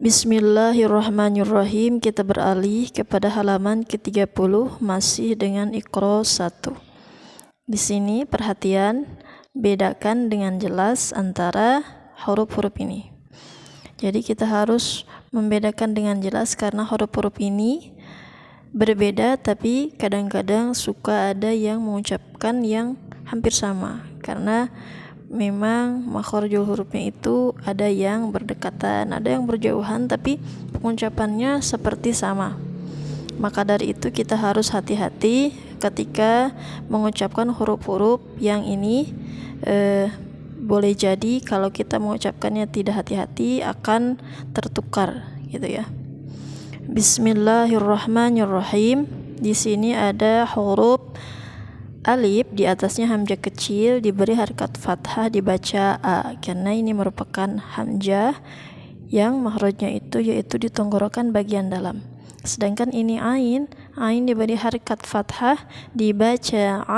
Bismillahirrahmanirrahim. Kita beralih kepada halaman ke-30 masih dengan Iqra 1. Di sini perhatian, bedakan dengan jelas antara huruf-huruf ini. Jadi kita harus membedakan dengan jelas karena huruf-huruf ini berbeda, tapi kadang-kadang suka ada yang mengucapkan yang hampir sama karena memang makhrajul hurufnya itu ada yang berdekatan, ada yang berjauhan, tapi pengucapannya seperti sama. Maka dari itu kita harus hati-hati ketika mengucapkan huruf-huruf yang ini. Boleh jadi kalau kita mengucapkannya tidak hati-hati akan tertukar gitu ya. Bismillahirrahmanirrahim. Di sini ada huruf alif, di atasnya hamzah kecil diberi harakat fathah, dibaca a karena ini merupakan hamzah yang makhrajnya itu yaitu di tenggorokan bagian dalam. Sedangkan ini ain diberi harakat fathah, dibaca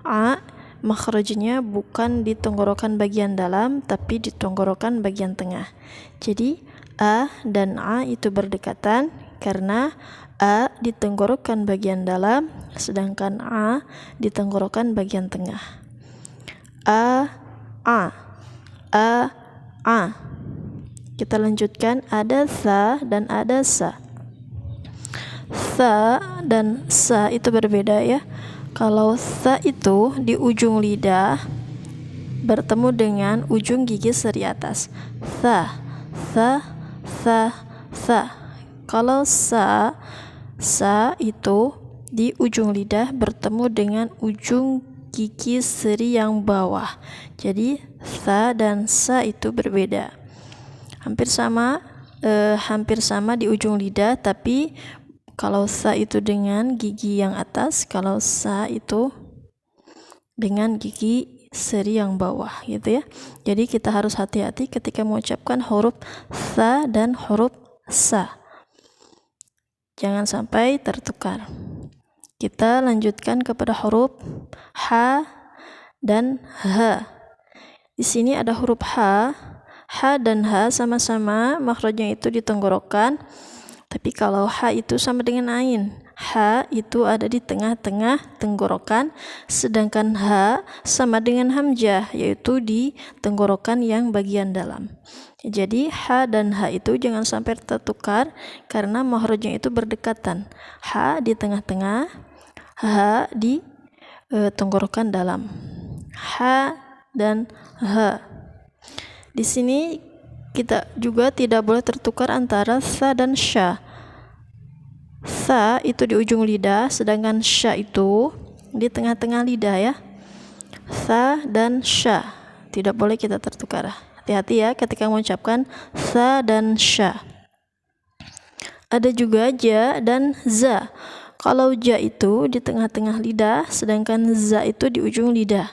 a makhrajnya bukan di tenggorokan bagian dalam tapi di tenggorokan bagian tengah. Jadi a dan a itu berdekatan karena a di tenggorokan bagian dalam sedangkan a di tenggorokan bagian tengah. A. Kita lanjutkan, ada sa dan ada sa. Sa dan sa itu berbeda ya. Kalau sa itu di ujung lidah bertemu dengan ujung gigi seri atas. Sa. Kalau sa itu di ujung lidah bertemu dengan ujung gigi seri yang bawah. Jadi sa dan sa itu berbeda. Hampir sama di ujung lidah, tapi kalau sa itu dengan gigi yang atas, kalau sa itu dengan gigi seri yang bawah gitu ya. Jadi kita harus hati-hati ketika mengucapkan huruf sa dan huruf sa. Jangan sampai tertukar. Kita lanjutkan kepada huruf ha dan ha. Di sini ada huruf ha dan ha sama-sama makhrajnya itu di tenggorokan. Tapi kalau ha itu sama dengan ain. Ha itu ada di tengah-tengah tenggorokan, sedangkan ha sama dengan hamzah yaitu di tenggorokan yang bagian dalam. Jadi ha dan ha itu jangan sampai tertukar karena makhrajnya itu berdekatan. Ha di tengah-tengah, ha di tenggorokan dalam. Ha dan ha. Di sini kita juga tidak boleh tertukar antara sa dan sya. Sa itu di ujung lidah, sedangkan sya itu di tengah-tengah lidah ya. Sa dan sya tidak boleh kita tertukar. Hati-hati ya ketika mengucapkan sa dan sya. Ada juga ja dan za. Kalau ja itu di tengah-tengah lidah, sedangkan za itu di ujung lidah.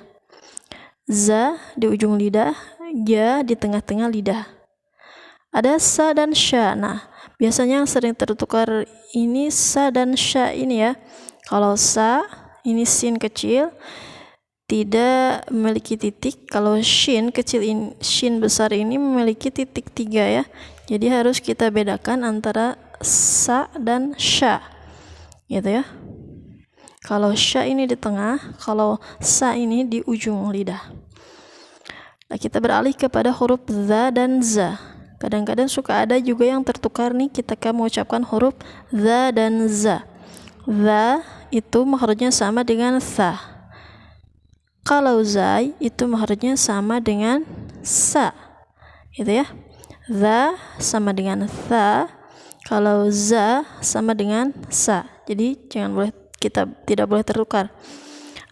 Za di ujung lidah, ja di tengah-tengah lidah. Ada sa dan sya. Nah, biasanya yang sering tertukar ini sa dan sya ini ya. Kalau sa ini sin kecil tidak memiliki titik, kalau shin kecil ini, shin besar ini memiliki titik 3 ya. Jadi harus kita bedakan antara sa dan sya gitu ya. Kalau sya ini di tengah, kalau sa ini di ujung lidah. Nah, kita beralih kepada huruf za dan za. Kadang-kadang suka ada juga yang tertukar nih ketika mengucapkan huruf za dan za. Za itu makhrajnya sama dengan sa. Kalau zai itu makhrajnya sama dengan sa. Gitu ya. Za sama dengan sa. Kalau za sama dengan sa. Jadi kita tidak boleh tertukar.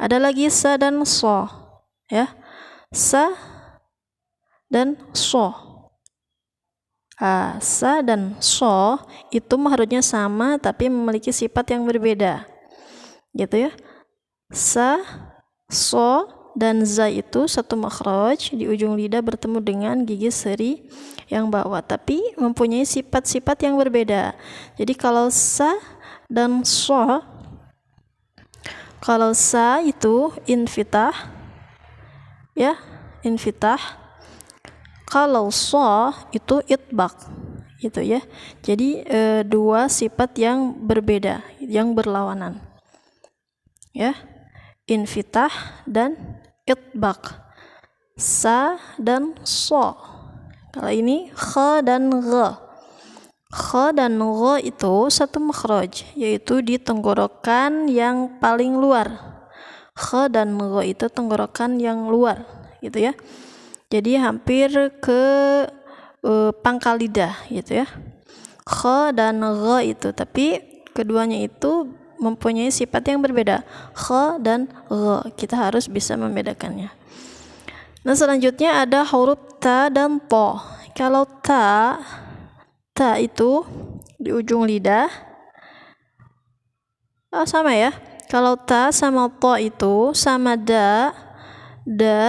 Ada lagi sa dan so. Ya. Sa dan so. Sa dan so itu makhrajnya sama tapi memiliki sifat yang berbeda. Gitu ya. Sa, so dan za itu satu makhraj di ujung lidah bertemu dengan gigi seri yang bawah tapi mempunyai sifat-sifat yang berbeda. Jadi kalau sa dan so, kalau sa itu infitah ya, infitah. Kalau so itu itbaq gitu ya. Jadi dua sifat yang berbeda, yang berlawanan. Ya. Infitah dan itbaq. Sa dan so. Kalau ini kha dan gha. Kha dan gha itu satu makhraj, yaitu di tenggorokan yang paling luar. Kha dan gha itu tenggorokan yang luar, gitu ya. Jadi hampir ke pangkal lidah, gitu ya. Kha dan gha itu, tapi keduanya itu mempunyai sifat yang berbeda. Kha dan gha, kita harus bisa membedakannya. Nah, selanjutnya ada huruf ta dan to. Kalau ta itu di ujung lidah sama ya. Kalau ta sama to itu sama, da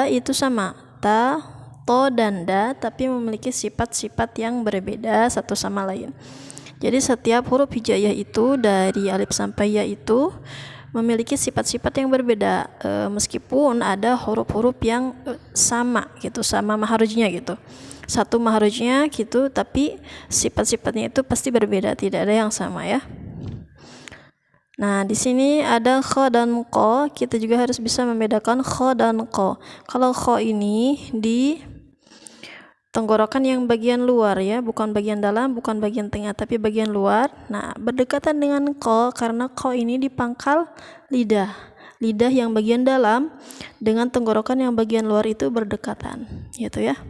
itu sama. Ta, to, dan da, tapi memiliki sifat-sifat yang berbeda satu sama lain. Jadi setiap huruf hijaiyah itu dari alif sampai ya itu memiliki sifat-sifat yang berbeda, meskipun ada huruf-huruf yang sama gitu, sama mahrajnya gitu, satu mahrajnya gitu, tapi sifat-sifatnya itu pasti berbeda, tidak ada yang sama ya. Nah, di sini ada kha dan qa, kita juga harus bisa membedakan kha dan qa. Kalau kha ini di tenggorokan yang bagian luar ya, bukan bagian dalam, bukan bagian tengah, tapi bagian luar. Nah, berdekatan dengan qa karena qa ini di pangkal lidah. Lidah yang bagian dalam dengan tenggorokan yang bagian luar itu berdekatan, gitu ya.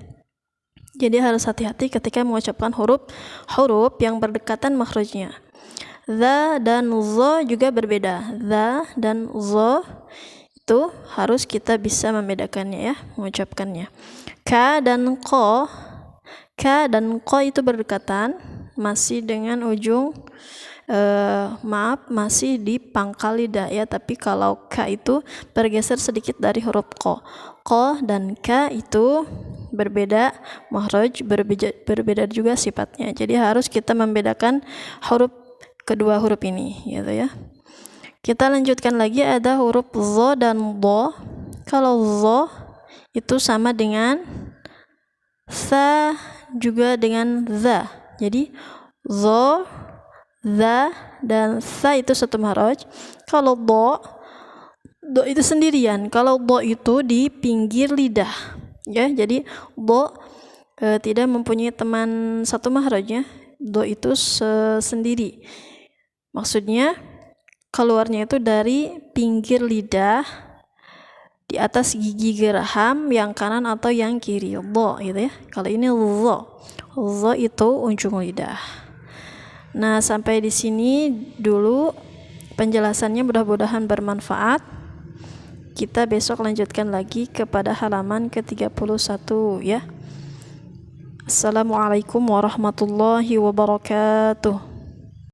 Jadi harus hati-hati ketika mengucapkan huruf yang berdekatan makhrajnya. Za dan za juga berbeda. Za dan za itu harus kita bisa membedakannya ya, mengucapkannya. Ka dan qa itu berdekatan, masih dengan ujung masih di pangkal lidah ya, tapi kalau ka itu bergeser sedikit dari huruf qa. Qa dan ka itu berbeda makhraj, berbeda juga sifatnya. Jadi harus kita membedakan kedua huruf ini gitu ya. Kita lanjutkan lagi, ada huruf za dan dha. Kalau za itu sama dengan sa juga dengan za. Jadi za, dan sa itu satu makhraj. Kalau dha itu sendirian. Kalau dha itu di pinggir lidah. Ya, jadi dha tidak mempunyai teman satu makhrajnya. Dha itu sendiri. Maksudnya keluarnya itu dari pinggir lidah, di atas gigi geraham yang kanan atau yang kiri, dha gitu ya. Kalau ini za itu ujung lidah. Nah, sampai di sini dulu penjelasannya, mudah-mudahan bermanfaat. Kita besok lanjutkan lagi kepada halaman ke-31 ya. Assalamualaikum warahmatullahi wabarakatuh.